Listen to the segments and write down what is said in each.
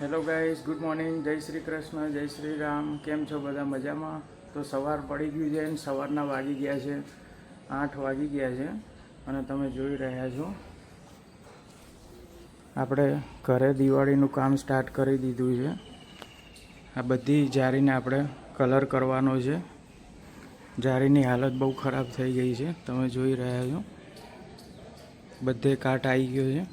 Hello guys, good morning. જય શ્રી કૃષ્ણ, જય શ્રી રામ. કેમ છો બધા? મજામાં? તો સવાર પડી ગયું છે અને સવારના વાગી ગયા છે 8 વાગી ગયા છે અને તમે જોઈ રહ્યા છો આપણે ઘરે દિવાળીનું કામ સ્ટાર્ટ કરી દીધું છે. આ બધી જારીને આપણે કલર કરવાનો છે. જારીની હાલત બહુ ખરાબ થઈ ગઈ છે, તમે જોઈ રહ્યા છો. બધે કાટ આવી ગયો છે.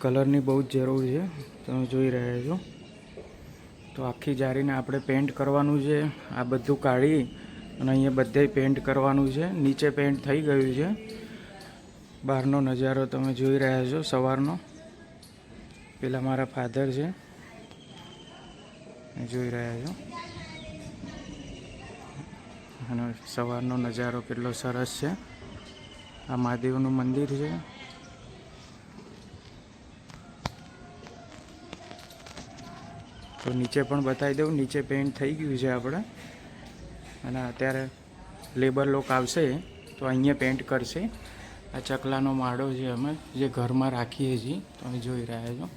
કલરની બહુ જ જરૂર છે, તમે જોઈ રહ્યા છો. તો આખી જારીને આપણે પેન્ટ કરવાનું છે. આ બધું કાઢી અને અહીંયા બધે પેન્ટ કરવાનું છે. નીચે પેન્ટ થઈ ગયું છે. બહારનો નજારો તમે જોઈ રહ્યા છો સવારનો. પેલા મારા ફાધર છે, જોઈ રહ્યા છો. અને સવારનો નજારો કેટલો સરસ છે. આ મહાદેવનું મંદિર છે. તો નીચે પણ બતાવી દઉં, નીચે પેન્ટ થઈ ગયું છે આપણે. અને અત્યારે લેબર લોક આવશે તો અહીંયા પેન્ટ કરશે. આ ચકલાનો માળો છે, અમે જે ઘરમાં રાખીએ છીએ, તમે જોઈ રહ્યા છો.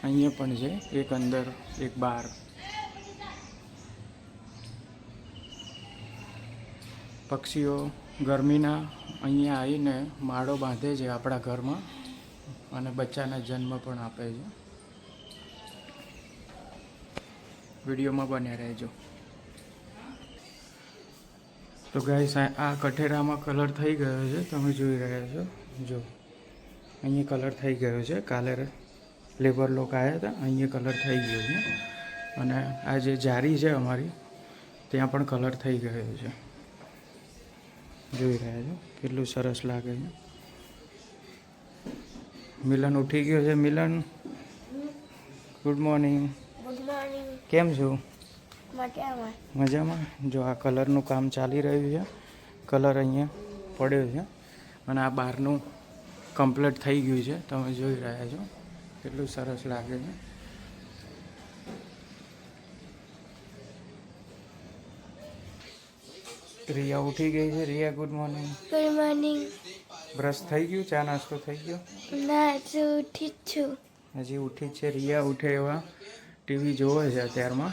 અહીંયા પણ છે, એક અંદર એક બહાર. પક્ષીઓ ગરમીના અહીંયા આવીને માળો બાંધે છે આપણા ઘરમાં અને બચ્ચાને જન્મ પણ આપે છે. વિડીયોમાં બન્યા રહેજો. તો ગાઈસ, આ કઠેરામાં કલર થઈ ગયો છે, તમે જોઈ રહ્યા છો. જો અહીંયા કલર થઈ ગયો છે. કાલે લેબર લોકો આવ્યા હતા, અહીંયા કલર થઈ ગયો છે. અને આ જે જારી છે અમારી, ત્યાં પણ કલર થઈ ગયો છે. જોઈ રહ્યા છો કેટલું સરસ લાગે છે. મિલન ઉઠી ગયો છે. મિલન, ગુડ મોર્નિંગ. Good morning. કેમ છો? મજામાં. મજામાં. જો આ કલરનું કામ ચાલી રહ્યું છે. કલર અહીંયા પડ્યો છે અને આ બહારનું કમ્પ્લીટ થઈ ગયું છે, તમે જોઈ રહ્યા છો. કેટલું સરસ લાગે છે. રિયા ઉઠી ગઈ છે. Riya, good morning. Good morning. Brush થઈ ગયું? ચા નાસ્તો થઈ ગયો? ના, હજુ ઉઠી જ છું. હજી ઉઠી જ છે. રિયા ઉઠે એવા ટીવી જોવે છે અત્યારમાં.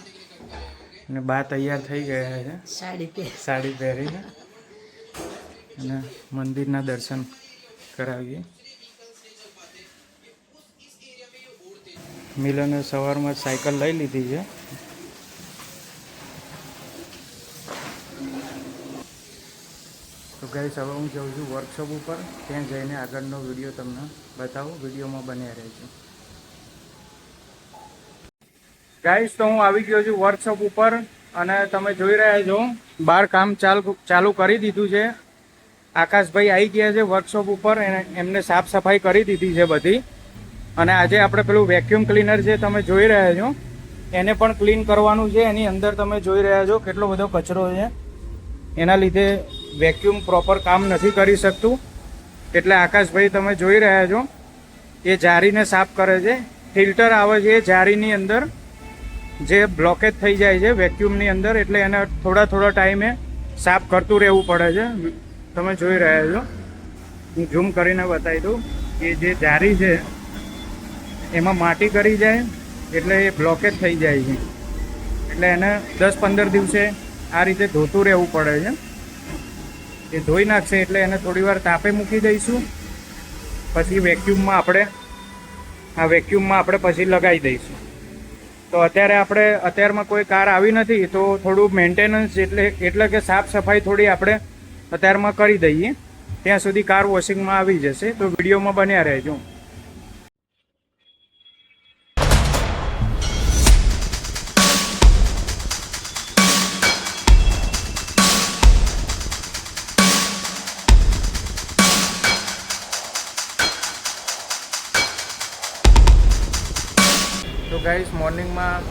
અને બા તૈયાર થઈ ગયા છે સાડી પહેરીને. અને મંદિરના દર્શન કરાવીએ. મિલને સવારમાં સાયકલ લઈ લીધી છે. તો ગાઈસ, હવે હું જાઉં છું વર્કશોપ ઉપર. ત્યાં જઈને આગળનો વિડીયો તમને બતાવું. વિડીયોમાં બન્યા રહેજો. ગાઈસ, તો હું આવી ગયો છું વર્કશોપ ઉપર અને તમે જોઈ રહ્યા છો બહાર કામ ચાલુ કરી દીધું છે. આકાશભાઈ આવી ગયા છે વર્કશોપ ઉપર. એમને સાફ સફાઈ કરી દીધી છે બધી. અને આજે આપણે પેલું વેક્યુમ ક્લીનર છે, તમે જોઈ રહ્યા છો, એને પણ ક્લીન કરવાનું છે. એની અંદર તમે જોઈ રહ્યા છો કેટલો બધો કચરો છે. એના લીધે વેક્યુમ પ્રોપર કામ નથી કરી શકતું. એટલે આકાશભાઈ તમે જોઈ રહ્યા છો એ જારીને સાફ કરે છે. ફિલ્ટર આવે છે એ જારીની અંદર, જે બ્લોકેજ થઈ જાય છે વેક્યુમની અંદર, એટલે એને થોડા ટાઈમે સાફ કરતું રહેવું પડે છે. તમે જોઈ રહ્યા છો. હું ઝૂમ કરીને બતાવી દઉં કે જે જારી છે એમાં માટી કરી જાય એટલે એ બ્લોકેજ થઈ જાય છે. એટલે એને 10-15 દિવસે આ રીતે ધોતું રહેવું પડે છે. એ ધોઈ નાખશે એટલે એને થોડી વાર તાપે મૂકી દઈશું. પછી વેક્યુમમાં આપણે પછી લગાવી દઈશું. તો અત્યારમાં કોઈ કાર આવી નથી, તો થોડું મેન્ટેનન્સ એટલે કે સાફ સફાઈ થોડી આપણે અત્યારમાં કરી દઈએ. ત્યાં સુધી કાર વોશિંગમાં આવી જશે. તો વિડીયોમાં બન્યા રહેજો. તો ગાઈસ, મોર્નિંગમાં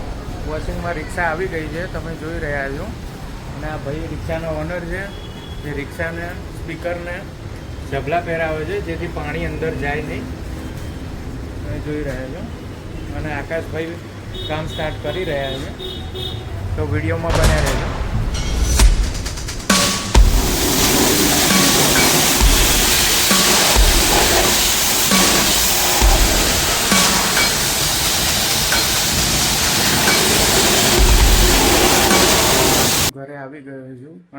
વોશિંગમાં રિક્ષા આવી ગઈ છે, તમે જોઈ રહ્યા છો. અને આ ભાઈ રિક્ષાનો ઓનર છે. એ રિક્ષાને સ્પીકરને ઢબલા પહેરાવે છે જેથી પાણી અંદર જાય નહીં. તમે જોઈ રહ્યા છો. અને આકાશભાઈ કામ સ્ટાર્ટ કરી રહ્યા છે. તો વિડીયોમાં બન્યા રહેજો.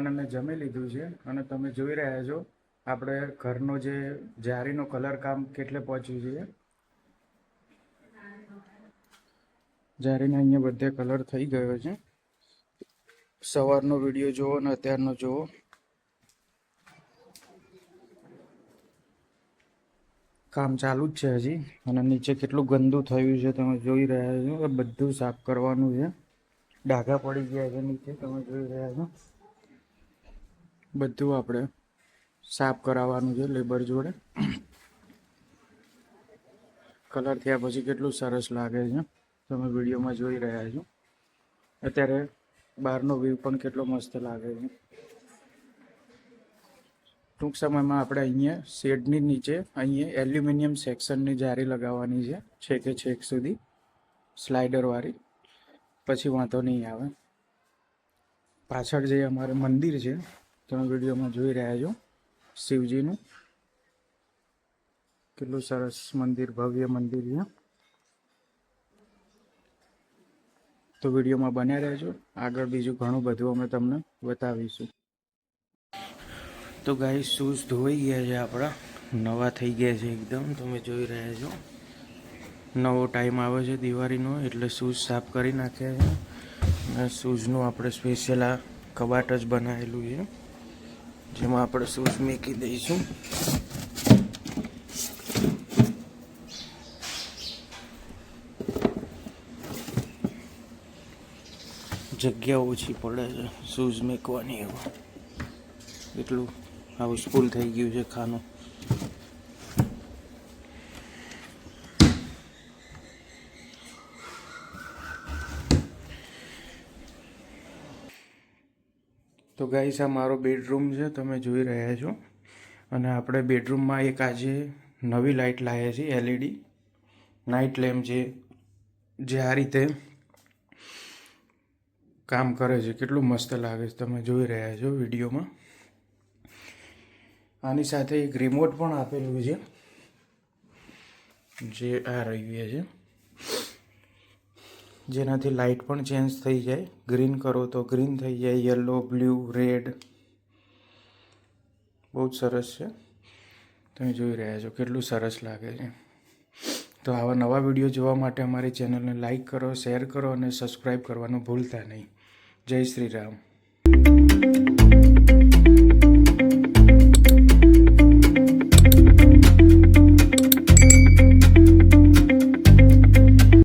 અને મેં જમી લીધું છે અને તમે જોઈ રહ્યા છો આપણે ઘરનો જે જારીનો કલર કામ કેટલે પહોંચ્યું છે. જારીને અહીંયા બધે કલર થઈ ગયો છે. સવારનો વિડીયો જુઓ અને અત્યારનો જુઓ. કામ ચાલુ જ છે હજી અને નીચે કેટલું ગંદુ થયું છે તમે જોઈ રહ્યા છો. બધું સાફ કરવાનું છે. ડાઘા પડી ગયા છે નીચે તમે જોઈ રહ્યા છો. બધું આપણે સાફ કરાવવાનું છે લેબર જોડે. કલર થયા પછી કેટલું સરસ લાગે છે તમે વિડીયોમાં જોઈ રહ્યા છો. અત્યારે બહારનો વ્યૂ પણ કેટલો મસ્ત લાગે છે. ટૂંક સમયમાં આપણે અહીંયા શેડની નીચે અહીંયા એલ્યુમિનિયમ સેક્શનની જારી લગાવવાની છે છેકે છેક સુધી સ્લાઇડરવાળી. પછી વાંધો નહીં આવે. પાછળ જે અમારે મંદિર છે તમે વિડીયોમાં જોઈ રહ્યા છો શિવજીનું. કેટલું સરસ મંદિર, ભવ્ય મંદિર છે. તો વિડીયોમાં બન્યા રહેજો. આગળ બીજું ઘણું બધું અમે તમને બતાવીશું. તો ગાઈસ શૂઝ ધોવાઈ ગયા છે આપણા, નવા થઈ ગયા છે એકદમ. તમે જોઈ રહ્યા છો નવો ટાઈમ આવે છે દિવાળીનો એટલે શૂઝ સાફ કરી નાખ્યા છે. અને શૂઝનું આપણે સ્પેશિયલ આ કબાટ જ બનાવેલું છે જેમાં આપણે શૂઝ મૂકી દઈશું. જગ્યા ઓછી પડે છે શૂઝ મૂકવાની, એટલું હાઉસફુલ થઈ ગયું છે ખાનું. તો ગાઈસ આ મારો બેડરૂમ છે તમે જોઈ રહ્યા છો. અને આપણે બેડરૂમમાં એક આજે નવી લાઇટ લાવ્યા છીએ એલઈડી નાઇટ લેમ્પ જે આ રીતે કામ કરે છે. કેટલું મસ્ત લાગે છે તમે જોઈ રહ્યા છો વિડીયોમાં. આની સાથે એક રિમોટ પણ આપેલું છે જે આ રહ્યું છે, જેનાથી લાઇટ પણ ચેન્જ થઈ જાય. ગ્રીન કરો તો ગ્રીન થઈ જાય, યલો, બ્લુ, રેડ. બહુ જ સરસ છે. તમે જોઈ રહ્યા છો કેટલું સરસ લાગે છે. તો આવા નવા વિડીયો જોવા માટે અમારી ચેનલને લાઈક કરો, શેર કરો અને સબસ્ક્રાઈબ કરવાનું ભૂલતા નહીં. જય શ્રી રામ.